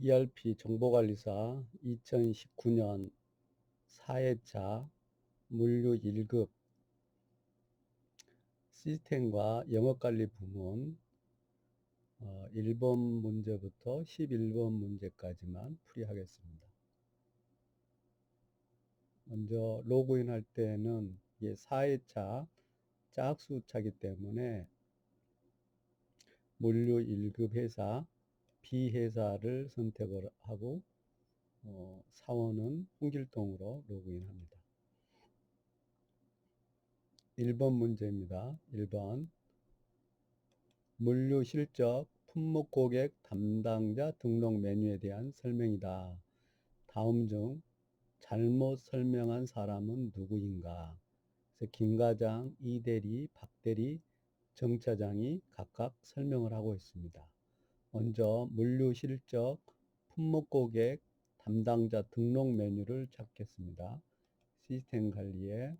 ERP 정보관리사 2019년 4회차 물류 1급 시스템과 영업관리 부문 1번 문제부터 11번 문제까지만 풀이하겠습니다. 먼저 로그인 할 때는 이게 4회차 짝수차기 때문에 물류 1급 회사 B회사를 선택을 하고 사원은 홍길동으로 로그인합니다. 1번 문제입니다. 1번 물류 실적 품목 고객 담당자 등록 메뉴에 대한 설명이다. 다음 중 잘못 설명한 사람은 누구인가? 그래서 김 과장, 이 대리, 박 대리, 정 차장이 각각 설명을 하고 있습니다. 먼저 물류 실적 품목 고객 담당자 등록 메뉴를 찾겠습니다. 시스템 관리에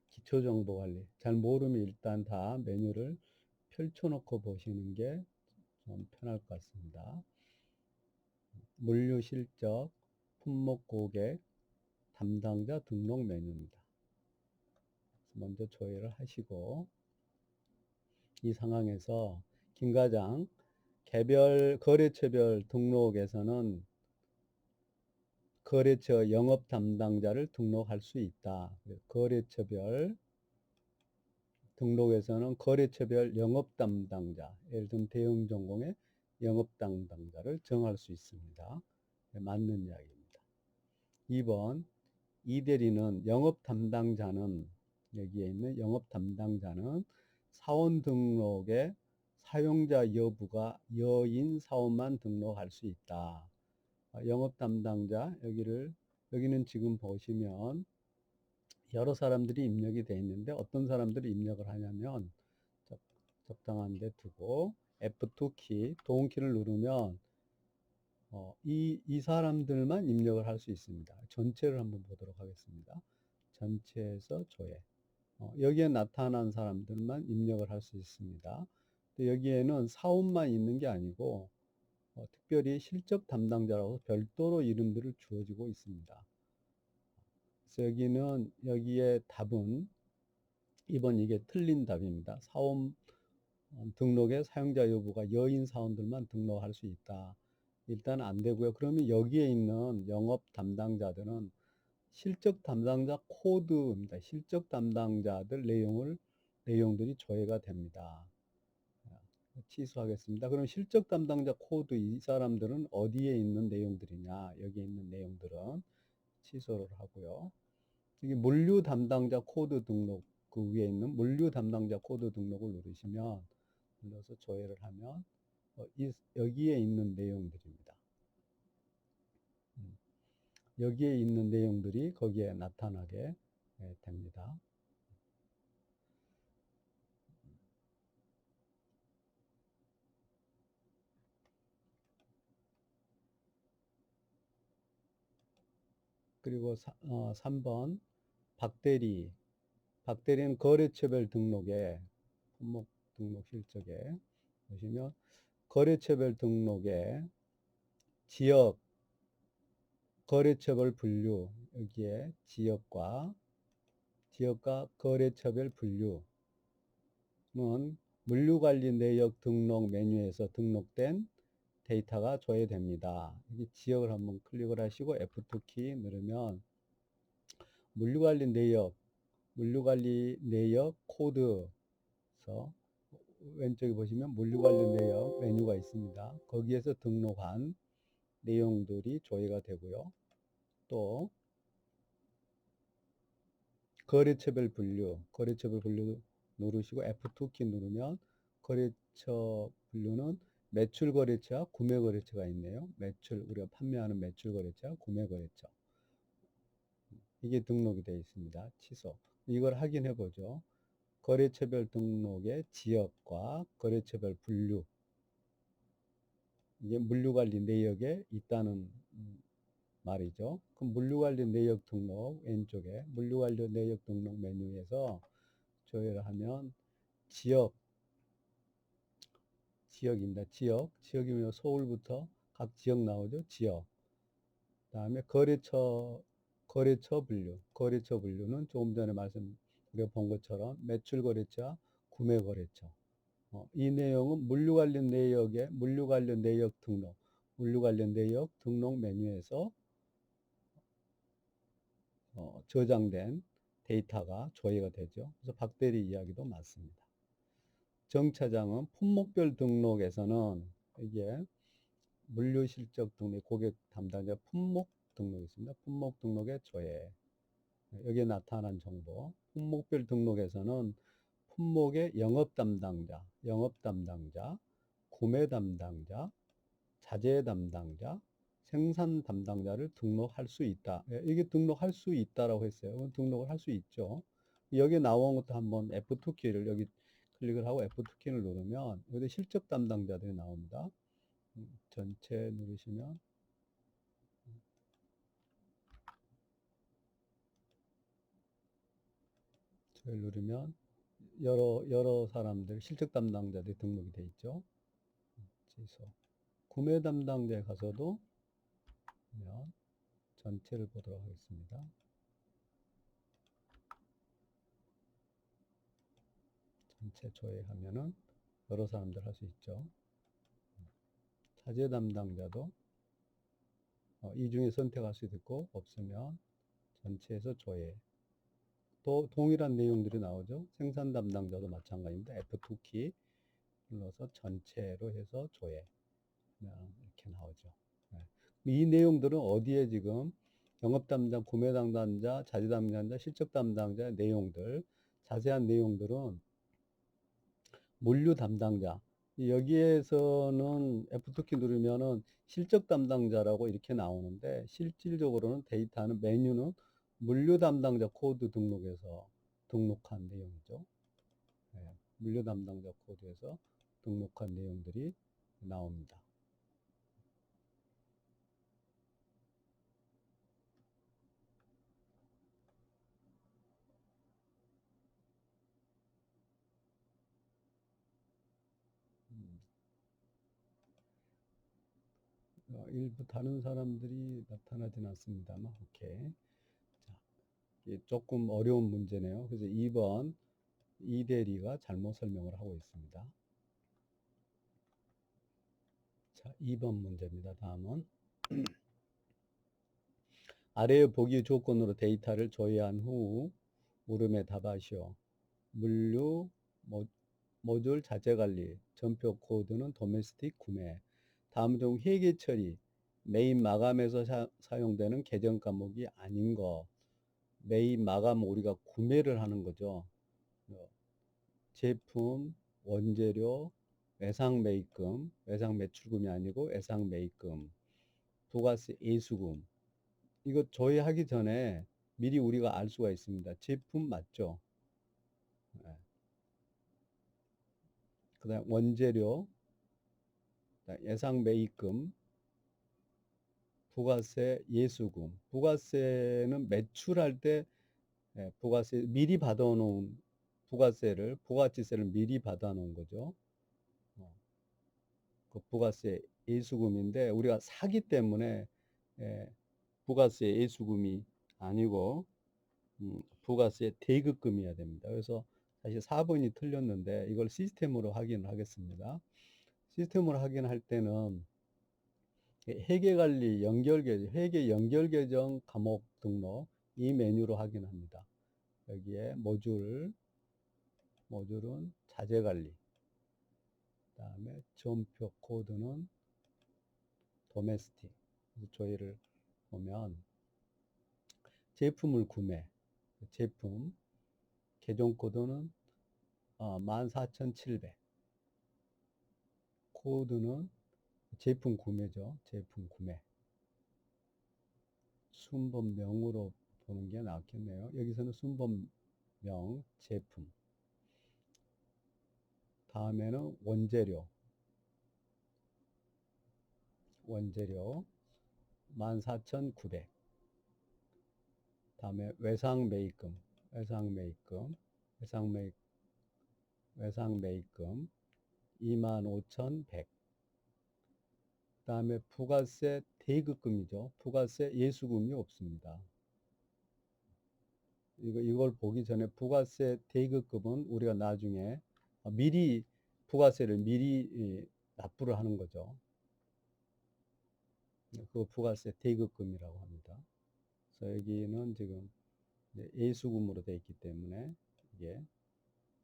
기초정보 관리. 잘 모르면 일단 다 메뉴를 펼쳐놓고 보시는 게 좀 편할 것 같습니다. 물류 실적, 품목 고객, 담당자 등록 메뉴입니다. 먼저 조회를 하시고 이 상황에서 김 과장 개별 거래처별 등록에서는 거래처 영업 담당자를 등록할 수 있다. 거래처별 등록에서는 거래처별 영업 담당자, 예를 들면 대형전공의 영업 담당자를 정할 수 있습니다. 맞는 이야기입니다. 2번 이대리는 영업 담당자는 여기에 있는 영업 담당자는 사원 등록에 사용자 여부가 여인 사원만 등록할 수 있다. 영업 담당자 여기는 지금 보시면 여러 사람들이 입력이 되어 있는데 어떤 사람들이 입력을 하냐면 적당한 데 두고 F2 키, 도움키를 누르면 이 사람들만 입력을 할 수 있습니다. 전체를 한번 보도록 하겠습니다. 전체에서 조회. 여기에 나타난 사람들만 입력을 할 수 있습니다. 여기에는 사원만 있는 게 아니고 특별히 실적 담당자라고 별도로 이름들을 주어지고 있습니다. 그래서 여기에 답은 2번 이게 틀린 답입니다. 사원 등록에 사용자 여부가 여인 사원들만 등록할 수 있다. 일단 안 되고요. 그러면 여기에 있는 영업 담당자들은 실적 담당자 코드입니다. 실적 담당자들 내용들이 조회가 됩니다. 취소하겠습니다. 그럼 실적 담당자 코드 이 사람들은 어디에 있는 내용들이냐? 여기 있는 내용들은 취소를 하고요. 여기 물류 담당자 코드 등록 그 위에 있는 물류 담당자 코드 등록을 눌러서 조회를 하면 여기에 있는 내용들입니다. 여기에 있는 내용들이 거기에 나타나게 됩니다. 그리고 3번 박대리는 거래처별 등록에 품목 등록 실적에 보시면 거래처별 등록에 지역 거래처별 분류 여기에 지역과 거래처별 분류는 물류관리 내역 등록 메뉴에서 등록된 데이터가 조회됩니다. 여기 지역을 한번 클릭을 하시고 F2 키 누르면 물류관리 내역 코드에서 왼쪽에 보시면 물류관리 내역 메뉴가 있습니다. 거기에서 등록한 내용들이 조회가 되고요. 또 거래처별 분류 누르시고 F2 키 누르면 거래처 분류는 매출 거래처와 구매 거래처가 있네요. 우리가 판매하는 매출 거래처와 구매 거래처. 이게 등록이 되어 있습니다. 취소. 이걸 확인해 보죠. 거래처별 등록의 지역과 거래처별 분류. 이게 물류관리 내역에 있다는 말이죠. 그럼 물류관리 내역 등록 왼쪽에 물류관리 내역 등록 메뉴에서 조회를 하면 지역입니다. 지역이면 서울부터 각 지역 나오죠. 지역. 다음에 거래처 분류는 조금 전에 우리가 본 것처럼 매출 거래처, 구매 거래처. 이 내용은 물류 관련 내역의 물류 관련 내역 등록 메뉴에서 저장된 데이터가 조회가 되죠. 그래서 박대리 이야기도 맞습니다. 정차장은 품목별 등록에서는 이게 물류 실적 등록, 고객 담당자 품목 등록이 있습니다. 품목 등록의 조회. 여기에 나타난 정보. 품목별 등록에서는 품목의 영업 담당자, 구매 담당자, 자재 담당자, 생산 담당자를 등록할 수 있다. 이게 등록할 수 있다라고 했어요. 등록을 할 수 있죠. 여기 나온 것도 한번 F2키를 여기 클릭을 하고 F2키를 누르면 여기 실적 담당자들이 나옵니다. 전체 누르시면 저를 누르면 여러 사람들 실적 담당자들이 등록이 돼 있죠. 그래서 구매 담당자에 가서도 보면 전체를 보도록 하겠습니다. 전체 조회하면은 여러 사람들 할 수 있죠. 자재 담당자도 이 중에 선택할 수도 있고 없으면 전체에서 조회. 또 동일한 내용들이 나오죠. 생산 담당자도 마찬가지입니다. F2키 눌러서 전체로 해서 조회. 그냥 이렇게 나오죠. 네. 이 내용들은 어디에 지금 영업 담당, 구매 담당자, 자재 담당자, 실적 담당자 내용들, 자세한 내용들은 물류 담당자. 여기에서는 F2키 누르면은 실적 담당자라고 이렇게 나오는데 실질적으로는 데이터는 메뉴는 물류 담당자 코드 등록해서 등록한 내용이죠. 네, 물류 담당자 코드에서 등록한 내용들이 나옵니다. 일부 다른 사람들이 나타나진 않습니다만, 오케이. 자, 이게 조금 어려운 문제네요. 그래서 2번 이대리가 잘못 설명을 하고 있습니다. 자, 2번 문제입니다. 다음은 아래의 보기 조건으로 데이터를 조회한 후 물음에 답하시오. 물류, 모듈 자재 관리, 전표 코드는 도메스틱 구매. 다음 중 회계 처리, 메인 마감에서 사용되는 계정 과목이 아닌 거. 메인 마감 우리가 구매를 하는 거죠. 제품, 원재료, 외상 매입금, 외상 매출금이 아니고 외상 매입금, 부가세 예수금. 이거 조회하기 전에 미리 우리가 알 수가 있습니다. 제품 맞죠? 네. 그 다음 원재료, 예상 매입금, 부가세 예수금. 부가세는 매출할 때 부가세 미리 받아놓은 부가세를 미리 받아놓은 거죠. 그 부가세 예수금인데 우리가 사기 때문에 부가세 예수금이 아니고 부가세 대급금이어야 됩니다. 그래서 사실 4번이 틀렸는데 이걸 시스템으로 확인을 하겠습니다. 시스템으로 확인할 때는 회계관리 연결계정, 회계 연결계정 과목 등록 이 메뉴로 확인합니다. 여기에 모듈은 자재관리, 그 다음에 전표 코드는 도메스틱. 조회를 보면 제품을 구매, 제품 계정 코드는 14,700. 코드는 제품 구매죠. 제품 구매. 순번명으로 보는 게 낫겠네요. 여기서는 순번명 제품. 다음에는 원재료 14,900. 다음에 외상 매입금 25,100. 다음에 부가세 대입금이죠. 부가세 예수금이 없습니다. 이걸 보기 전에 부가세 대입금은 우리가 나중에 미리 부가세를 미리 납부를 하는 거죠. 그 부가세 대입금이라고 합니다. 그래서 여기는 지금 예수금으로 되어 있기 때문에 이게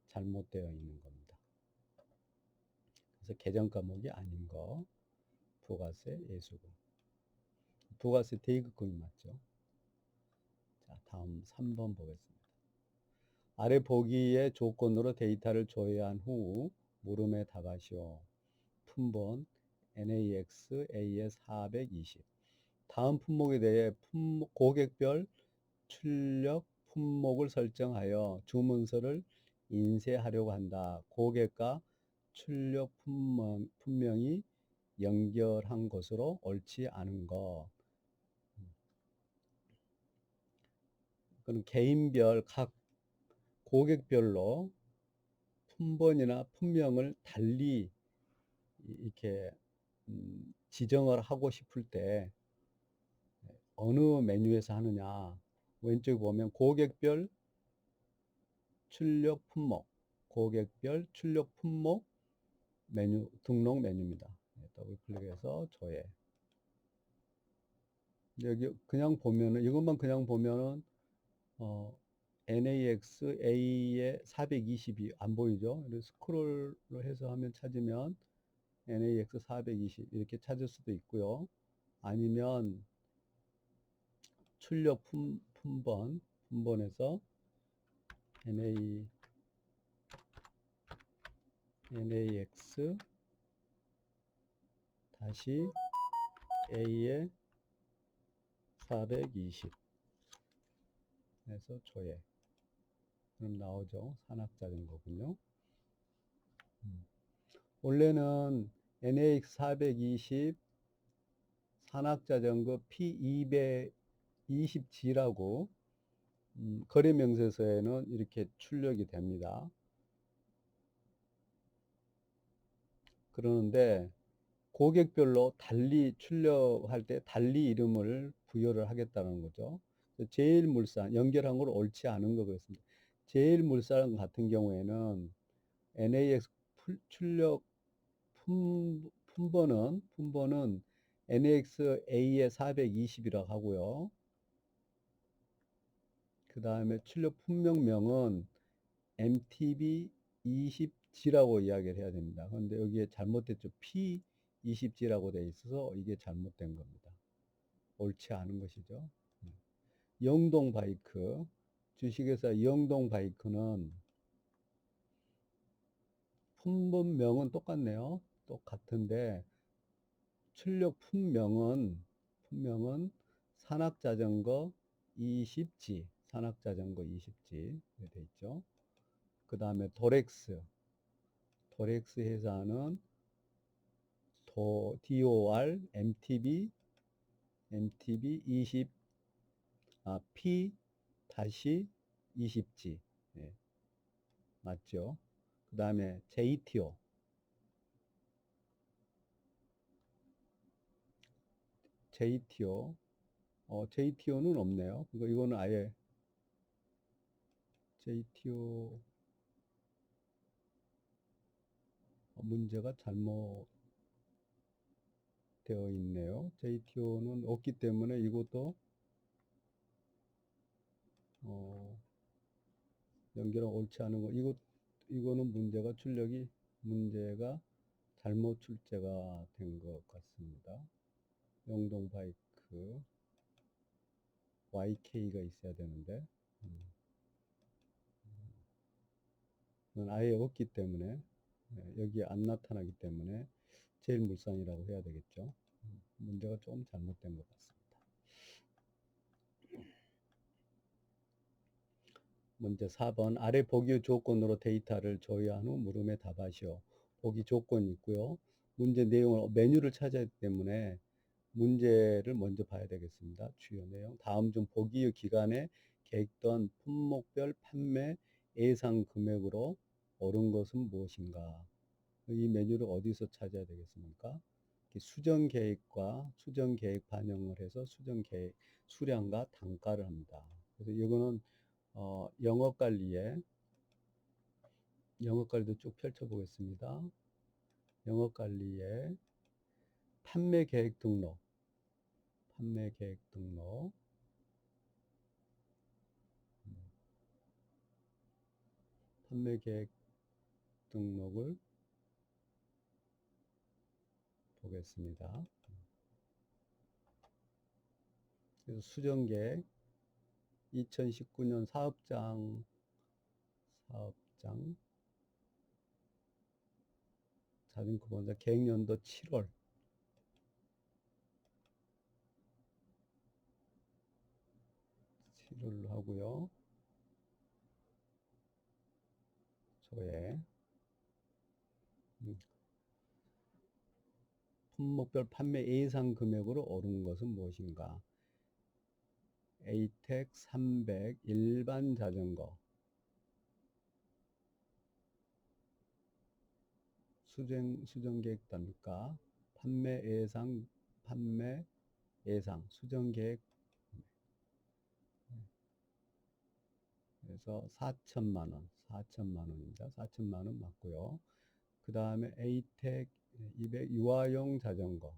잘못되어 있는 겁니다. 그래서 계정 과목이 아닌 거, 부가세 예수금. 부가세 대입금이 맞죠. 자, 다음 3번 보겠습니다. 아래 보기의 조건으로 데이터를 조회한 후 물음에 답하시오. 품번 NAX AS 420. 다음 품목에 대해 고객별 출력 품목을 설정하여 주문서를 인쇄하려고 한다. 고객과 출력 분명히 연결한 것으로 옳지 않은 것. 그럼 개인별 각 고객별로 품번이나 품명을 달리 이렇게 지정을 하고 싶을 때 어느 메뉴에서 하느냐. 왼쪽에 보면 고객별 출력 품목, 고객별 출력 품목 메뉴, 등록 메뉴입니다. 더블 클릭해서 조회. 여기 그냥 보면은, 이것만 그냥 보면은, NAX A의 420이 안 보이죠? 그래서 스크롤로 해서 하면 찾으면 NAX 420 이렇게 찾을 수도 있고요. 아니면 출력 품번에서 NAX 다시 A의 420 해서 조회. 그럼 나오죠. 산악자전거군요. 원래는 NAX 420 산악자전거 P220G라고 거래명세서에는 이렇게 출력이 됩니다. 그러는데 고객별로 달리 출력할 때 달리 이름을 부여를 하겠다는 거죠. 제일물산 연결한 걸 옳지 않은 거 그렇습니다. 제일물산 같은 경우에는 NAX 출력 품번은 NAX A의 420이라고 하고요. 그 다음에 출력 품명명은 MTB20G라고 이야기를 해야 됩니다. 그런데 여기에 잘못됐죠. P20G라고 되어 있어서 이게 잘못된 겁니다. 옳지 않은 것이죠. 영동 바이크, 주식회사 영동 바이크는 품번명은 똑같네요. 똑같은데 출력 품명은 산악자전거 20G, 산악자전거 20G 되어 있죠. 그 다음에 도렉스 회사는 DOR MTB 20 P 다시 20G 맞죠? 그 다음에 JTO JTO는 없네요. 이거는 아예 JTO 문제가 잘못 되어 있네요. JTO는 없기 때문에 이것도 연결은 옳지 않은 거. 이거는 문제가 잘못 출제가 된 것 같습니다. 영동 바이크 YK가 있어야 되는데 아예 없기 때문에 여기에 안 나타나기 때문에 제일물산이라고 해야 되겠죠. 문제가 좀 잘못된 것 같습니다. 문제 4번 아래 보기 조건으로 데이터를 조회한 후 물음에 답하시오. 보기 조건이 있고요. 문제 내용을 메뉴를 찾아야 하기 때문에 문제를 먼저 봐야 되겠습니다. 주요 내용. 다음 중 보기의 기간에 계획된 품목별 판매 예상 금액으로 옳은 것은 무엇인가? 이 메뉴를 어디서 찾아야 되겠습니까? 수정 계획과 수정 계획 반영을 해서 수정 계획 수량과 단가를 합니다. 그래서 이거는 영업 관리도 쭉 펼쳐 보겠습니다. 영업 관리에 판매 계획 등록, 판매 계획 등록, 판매 계획 등록을 보겠습니다. 그래서 수정 계획 2019년 사업장 자동차 본사 계획연도 7월 로 하고요. 조회 품목별 판매 예상 금액으로 오른 것은 무엇인가? 에이텍 300 일반 자전거 수정 계획 단가 판매 예상 수정 계획 그래서 4천만 원입니다. 4천만 원 맞고요. 그 다음에 에이텍 200 유아용 자전거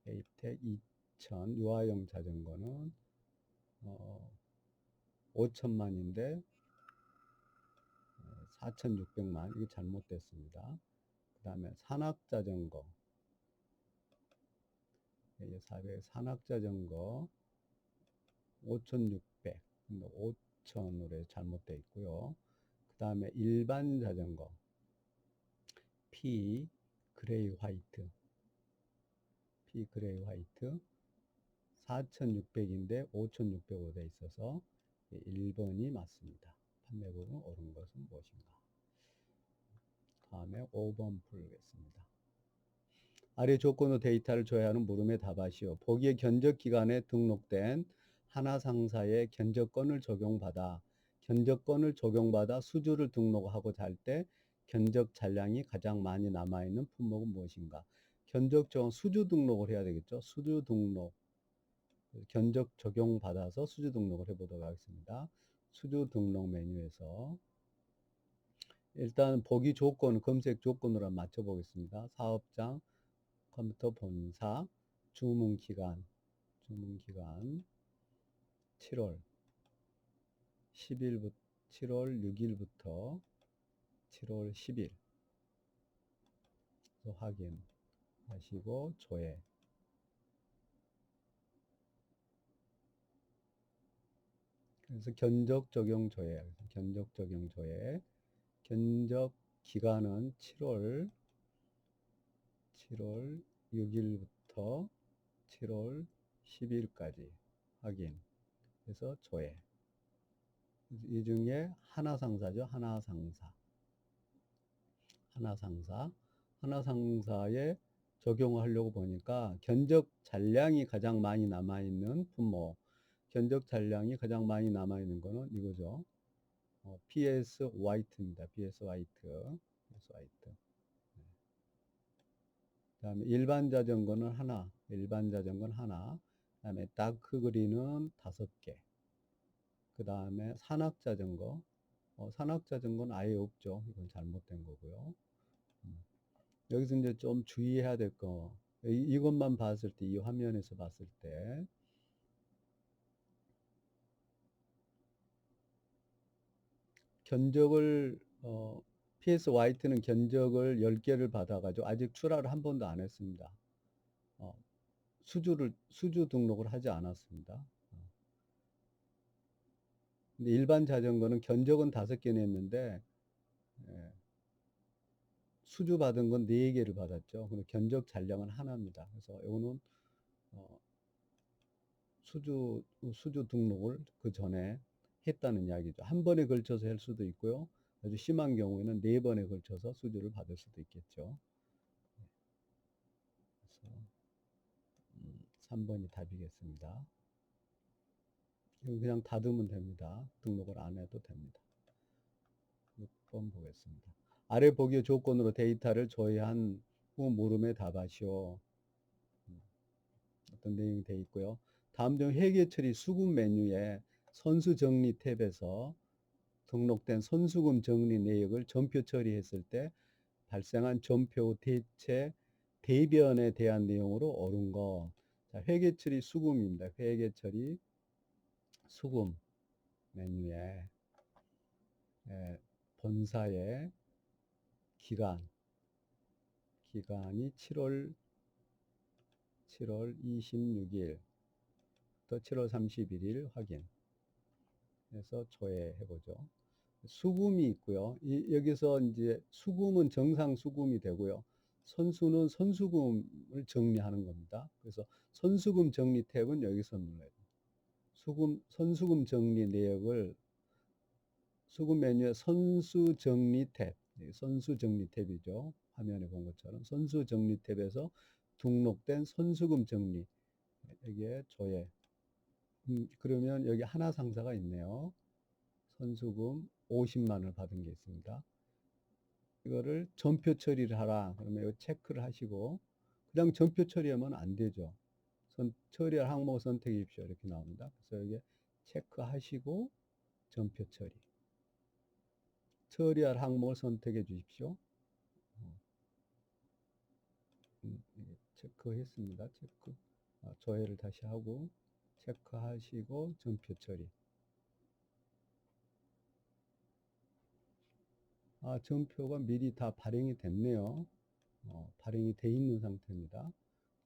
에이텍 2000 유아용 자전거는 5천만인데 4,600만 이게 잘못됐습니다. 그 다음에 산악자전거 400 산악자전거 5,600 5천으로 잘못되어 있고요. 그 다음에 일반 자전거 P 그레이 화이트 4,600인데 5,600으로 되어 있어서 1번이 맞습니다. 판매금은 옳은 것은 무엇인가? 다음에 5번 풀겠습니다. 아래 조건의 데이터를 조회하는 물음에 답하시오. 보기의 견적 기간에 등록된 하나 상사의 견적권을 적용받아 수주를 등록하고자 할 때 견적 잔량이 가장 많이 남아있는 품목은 무엇인가? 견적 수주 등록을 해야 되겠죠. 수주 등록 견적 적용받아서 수주 등록을 해보도록 하겠습니다. 수주 등록 메뉴에서 일단 보기 조건 검색 조건으로 맞춰 보겠습니다. 사업장 컴퓨터 본사 주문 기간 7월 6일부터 7월 10일 확인하시고 조회 그래서 견적 적용 조회 견적 기간은 7월 6일부터 7월 10일까지 확인 그래서 조회 이 중에 하나 상사죠. 하나 상사에 적용을 하려고 보니까 견적 잔량이 가장 많이 남아있는 품목 견적 잔량이 가장 많이 남아있는 거는 이거죠. PS 화이트입니다. PS 화이트 그 다음에 일반 자전거는 하나 그 다음에 다크 그린은 5개 그 다음에 산악자전거는 아예 없죠. 이건 잘못된 거고요. 여기서 이제 좀 주의해야 될 거, 이것만 봤을 때, 이 화면에서 봤을 때, 견적을, PS 화이트는 견적을 10개를 받아가지고 아직 출하를 한 번도 안 했습니다. 수주 등록을 하지 않았습니다. 근데 일반 자전거는 견적은 5개 냈는데, 수주 받은 건 4개를 받았죠. 근데 견적 잔량은 하나입니다. 그래서 이거는 수주 등록을 그 전에 했다는 이야기죠. 한 번에 걸쳐서 할 수도 있고요. 아주 심한 경우에는 4번에 걸쳐서 수주를 받을 수도 있겠죠. 그래서 3번이 답이겠습니다. 이거 그냥 닫으면 됩니다. 등록을 안 해도 됩니다. 6번 보겠습니다. 아래 보기의 조건으로 데이터를 조회한 후 물음에 답하시오. 어떤 내용이 되어 있고요. 다음 중 회계 처리 수급 메뉴에 선수 정리 탭에서 등록된 선수금 정리 내역을 전표 처리했을 때 발생한 전표 대체 대변에 대한 내용으로 옳은 거. 자, 회계 처리 수금입니다. 회계 처리 수금 메뉴에 본사의 기간이 7월 26일 또 7월 31일 확인해서 조회해보죠. 수금이 있고요. 여기서 이제 수금은 정상 수금이 되고요. 선수는 선수금을 정리하는 겁니다. 그래서 선수금 정리 탭은 여기서 눌러야 돼요. 선수금 정리 내역을 수금 메뉴의 선수 정리 탭, 선수 정리 탭이죠. 화면에 본 것처럼 선수 정리 탭에서 등록된 선수금 정리 여기에 조회. 그러면 여기 하나 상사가 있네요. 선수금 50만 원을 받은 게 있습니다. 이거를 전표 처리를 하라. 그러면 이거 체크를 하시고 그냥 전표 처리하면 안 되죠. 처리할 항목을 선택해 주십시오. 이렇게 나옵니다. 그래서 여기 체크하시고 전표 처리. 처리할 항목을 선택해 주십시오. 체크했습니다. 체크. 조회를 다시 하고 체크하시고 전표 처리. 전표가 미리 다 발행이 됐네요. 발행이 돼 있는 상태입니다.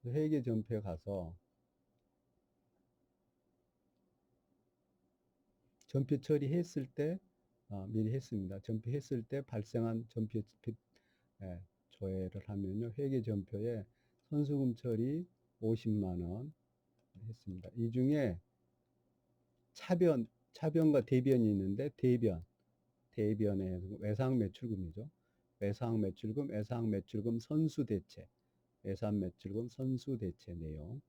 회계 전표에 가서 전표 처리했을 때 미리 했습니다. 전표했을 때 발생한 전표 조회를 하면요. 회계 전표에 선수금 처리 50만 원 했습니다. 이 중에 차변과 대변이 있는데 대변에 외상 매출금이죠. 외상 매출금 선수 대체, 외상 매출금 선수 대체 내용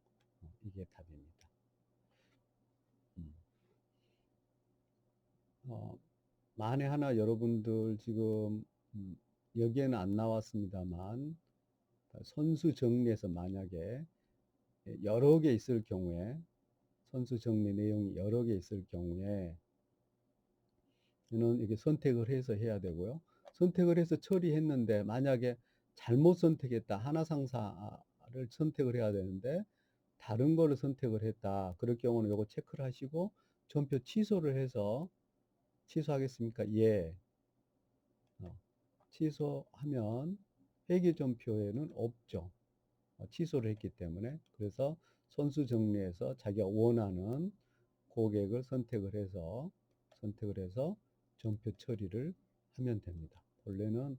이게 답입니다. 만에 하나 여러분들 지금 여기에는 안 나왔습니다만 선수 정리에서 만약에 여러 개 있을 경우에 선수 정리 내용이 여러 개 있을 경우에 는 이렇게 선택을 해서 해야 되고요. 선택을 해서 처리했는데 만약에 잘못 선택했다. 하나 상사를 선택을 해야 되는데 다른 거를 선택을 했다. 그럴 경우는 요거 체크를 하시고 전표 취소를 해서 취소하겠습니까? 예. 취소하면 회계 전표에는 없죠. 취소를 했기 때문에. 그래서 선수 정리해서 자기가 원하는 고객을 선택을 해서 전표 처리를 하면 됩니다. 원래는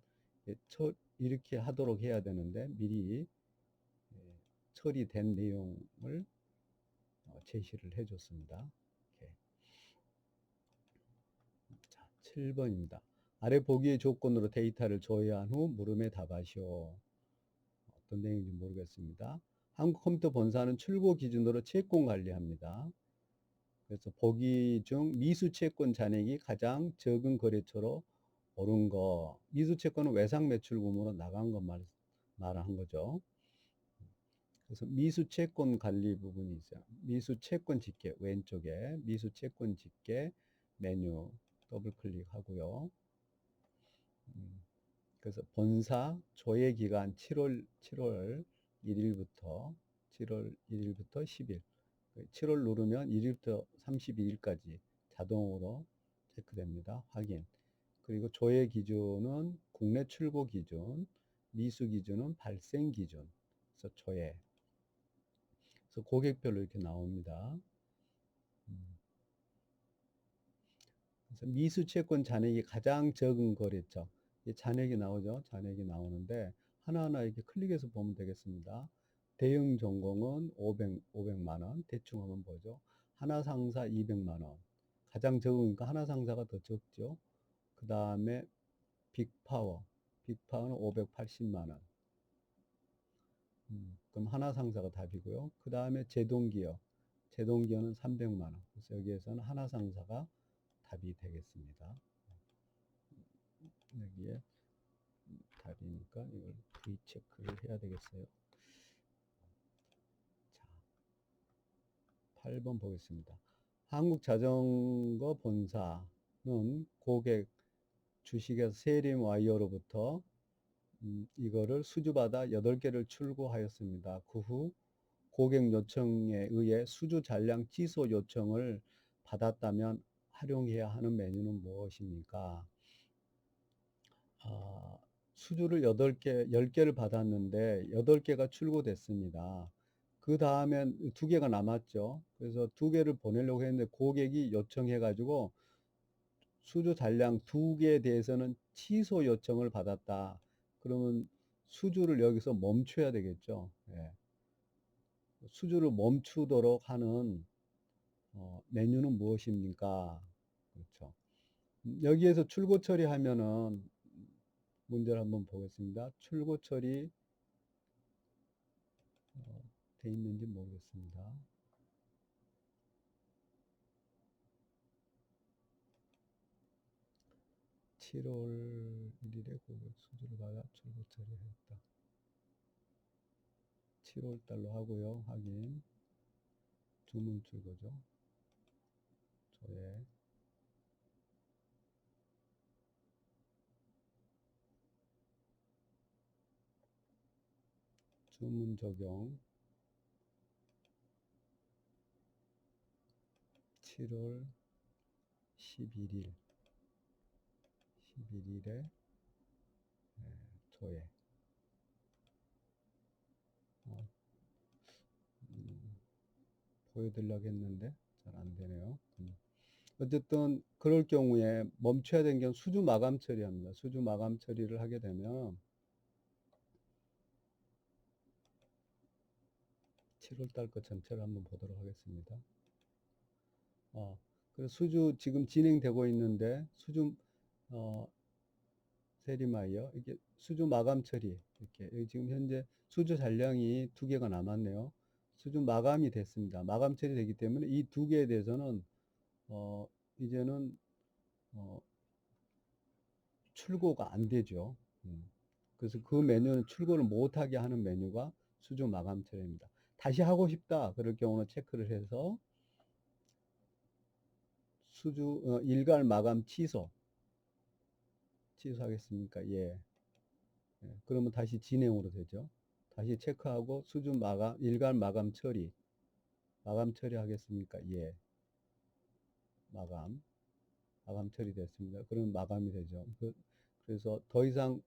이렇게 하도록 해야 되는데 미리 처리된 내용을 제시를 해줬습니다. 자, 7번입니다. 아래 보기의 조건으로 데이터를 조회한 후 물음에 답하시오. 어떤 내용인지 모르겠습니다. 한국컴퓨터 본사는 출고 기준으로 채권 관리합니다. 그래서 보기 중 미수채권 잔액이 가장 적은 거래처로 옳은 거. 미수채권은 외상 매출금으로 나간 것 말한 거죠. 그래서 미수채권 관리 부분이 있어요. 미수채권 집계 왼쪽에 미수채권 집계 메뉴 더블 클릭하고요. 그래서 본사 조회 기간 7월 1일부터 10일. 7월 누르면 1일부터 31일까지 자동으로 체크됩니다. 확인. 그리고 조회 기준은 국내 출고 기준, 미수 기준은 발생 기준. 그래서 조회. 그래서 고객별로 이렇게 나옵니다. 그래서 미수 채권 잔액이 가장 적은 거래처. 이 잔액이 나오죠. 잔액이 나오는데 하나하나 이렇게 클릭해서 보면 되겠습니다. 대형 전공은 500만 원. 대충 한번 보죠. 하나 상사 200만 원. 가장 적으니까 하나 상사가 더 적죠. 그 다음에 빅파워는 580만 원. 그럼 하나 상사가 답이고요. 그 다음에 제동기업은 300만 원. 그래서 여기에서는 하나 상사가 답이 되겠습니다. 여기에 답이니까 이걸 V 체크를 해야 되겠어요. 자, 8번 보겠습니다. 한국자전거 본사는 고객 주식에서 세림 와이어로부터 이거를 수주받아 8개를 출고하였습니다. 그 후 고객 요청에 의해 수주 잔량 취소 요청을 받았다면 활용해야 하는 메뉴는 무엇입니까? 수주를 10개를 받았는데 8개가 출고됐습니다. 그 다음엔 2개가 남았죠. 그래서 2개를 보내려고 했는데 고객이 요청해가지고 수주 잔량 2개에 대해서는 취소 요청을 받았다. 그러면 수주를 여기서 멈춰야 되겠죠. 예. 수주를 멈추도록 하는 메뉴는 무엇입니까? 그렇죠. 여기에서 출고 처리하면은 문제를 한번 보겠습니다. 출고 처리 돼 있는지 모르겠습니다. (7월 1일에) 고객 수주를 받아 출고 처리했다. 7월 달로 하고요. 확인. 주문 출고죠. 조회. 주문 적용. 7월 11일. 11일에 조회. 보여드리려고 했는데 잘 안 되네요. 어쨌든 그럴 경우에 멈춰야 되는 경우 수주 마감 처리합니다. 수주 마감 처리를 하게 되면 7월 달 거 전체를 한번 보도록 하겠습니다. 그래서 수주 지금 진행되고 있는데 수주 세리마이어 이게 수주 마감 처리 이렇게 여기 지금 현재 수주 잔량이 2개가 남았네요. 수주 마감이 됐습니다. 마감 처리되기 때문에 이 2개에 대해서는 이제는 출고가 안 되죠. 그래서 그 메뉴는 출고를 못하게 하는 메뉴가 수주 마감 처리입니다. 다시 하고 싶다 그럴 경우는 체크를 해서 수주 일괄 마감 취소하겠습니까? 예. 그러면 다시 진행으로 되죠. 다시 체크하고 수주 마감 일괄 마감 처리하겠습니까? 예. 마감 처리됐습니다. 그러면 마감이 되죠. 그래서 더 이상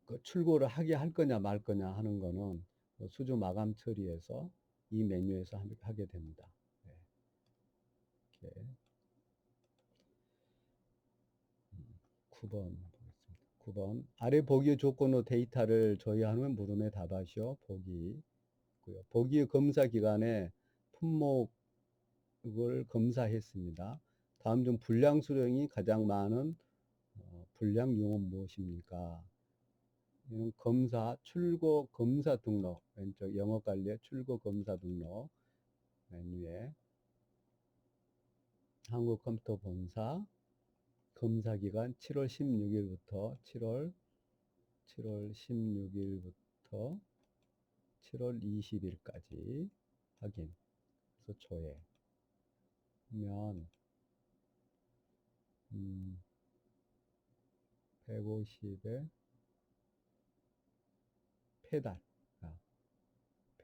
그 출고를 하게 할 거냐 말 거냐 하는 거는 수주 마감 처리에서 이 메뉴에서 하게 됩니다. 네. 이렇게 9번 보겠습니다. 9번 아래 보기의 조건으로 데이터를 조회한 후에 물음에 답하시오. 보기고요. 보기의 검사 기간에 품목을 검사했습니다. 다음 중 불량 수령이 가장 많은 불량 유형은 무엇입니까? 이는 검사, 출고 검사 등록, 왼쪽 영업 관리의 출고 검사 등록 메뉴에 한국컴퓨터 본사 검사 기간 7월 16일부터 7월 16일부터 7월 20일까지 확인. 그래서 조회. 하면 150에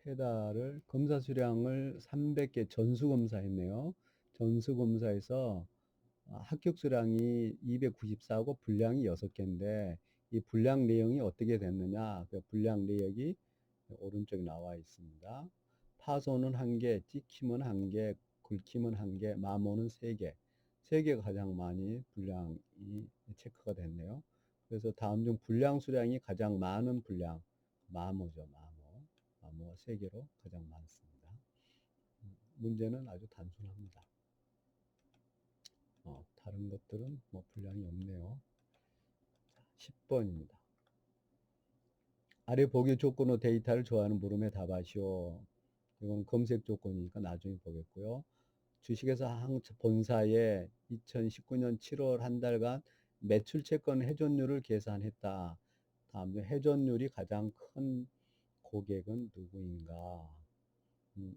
페달을 검사 수량을 300개 전수 검사했네요. 전수 검사에서 합격 수량이 294고 불량이 6개인데 이 불량 내용이 어떻게 됐느냐? 그 불량 내역이 오른쪽에 나와 있습니다. 파손은 1개, 찍힘은 1개, 긁힘은 1개, 마모는 3개. 3개가 가장 많이 불량이 체크가 됐네요. 그래서 다음 중 불량 수량이 가장 많은 불량, 마모죠, 마모가 3개로 가장 많습니다. 문제는 아주 단순합니다. 다른 것들은 뭐 분량이 없네요. 10번입니다. 아래 보기 조건으로 데이터를 좋아하는 물음에 답하시오. 이건 검색 조건이니까 나중에 보겠고요. 주식회사 본사에 2019년 7월 한 달간 매출 채권 회전율을 계산했다. 다음 중 회전율이 가장 큰 고객은 누구인가?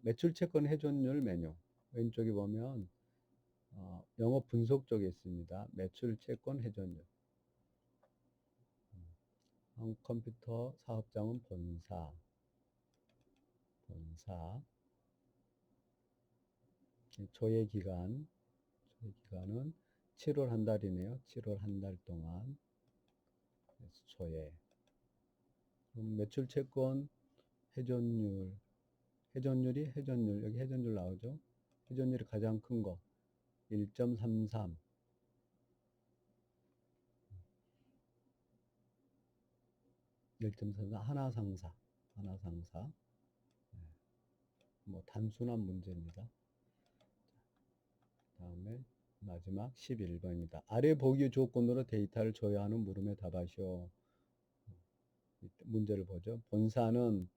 매출 채권 회전율 메뉴 왼쪽에 보면 영업 분석 쪽에 있습니다. 매출 채권 회전율. 컴퓨터 사업장은 본사. 조회 기간은 7월 한 달이네요. 7월 한 달 동안. 그래서 조회. 그럼 매출 채권 회전율. 여기 회전율 나오죠. 회전율이 가장 큰 거. 1.33. 1.34 하나상사. 뭐 단순한 문제입니다. 다음에 마지막 11번입니다. 아래 보기 조건으로 데이터를 조회하는 물음에 답하시오. 문제를 보죠. 본사는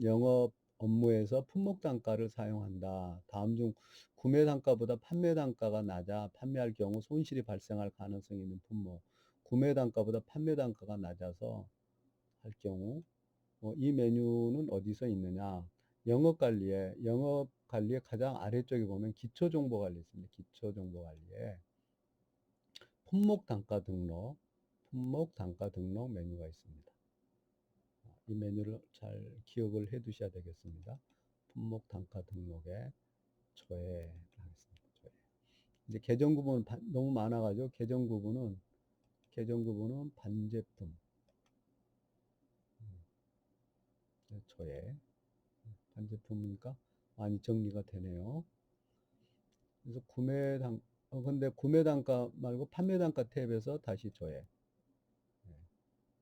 영업 업무에서 품목 단가를 사용한다. 다음 중 구매 단가보다 판매 단가가 낮아 판매할 경우 손실이 발생할 가능성이 있는 품목. 구매 단가보다 판매 단가가 낮아서 할 경우 이 메뉴는 어디서 있느냐? 영업 관리에 가장 아래쪽에 보면 기초 정보 관리 있습니다. 기초 정보 관리에 품목 단가 등록 메뉴가 있습니다. 이 메뉴를 잘 기억을 해 두셔야 되겠습니다. 품목 단가 등록에 조회를 하겠습니다. 조회. 이제 계정 구분 너무 많아가지고 계정 구분은 반제품 조회. 반제품이니까 많이 정리가 되네요. 그래서 근데 구매 단가 말고 판매 단가 탭에서 다시 조회.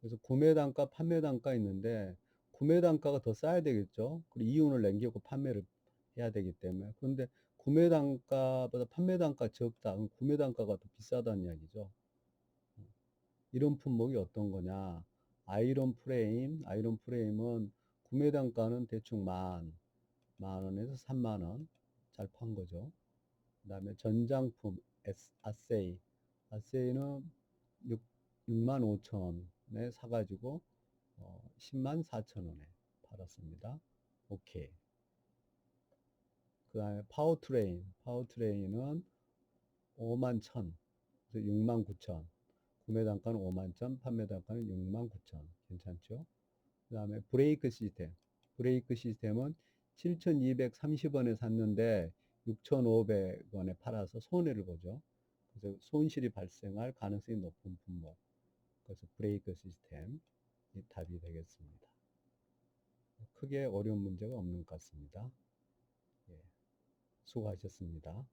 그래서 구매 단가, 판매 단가 있는데 구매 단가가 더 싸야 되겠죠. 그리고 이윤을 남기고 판매를 해야 되기 때문에. 그런데 구매 단가보다 판매 단가 적다. 그럼 구매 단가가 더 비싸다는 이야기죠. 이런 품목이 어떤 거냐? 아이론 프레임은 구매 단가는 대충 만 원에서 3만 원 잘 판 거죠. 그다음에 전장품 아세이는 6만 5천 원에 사가지고 10만 4천 원에 팔았습니다. 오케이. 그 다음에 파워트레인은 5만 천, 그래서 6만 9천. 구매 단가는 5만 천, 판매 단가는 6만 9천. 괜찮죠? 그 다음에 브레이크 시스템은 7,230원에 샀는데 6,500원에 팔아서 손해를 보죠. 그래서 손실이 발생할 가능성이 높은 품목. 그래서 브레이크 시스템이 답이 되겠습니다. 크게 어려운 문제가 없는 것 같습니다. 예, 수고하셨습니다.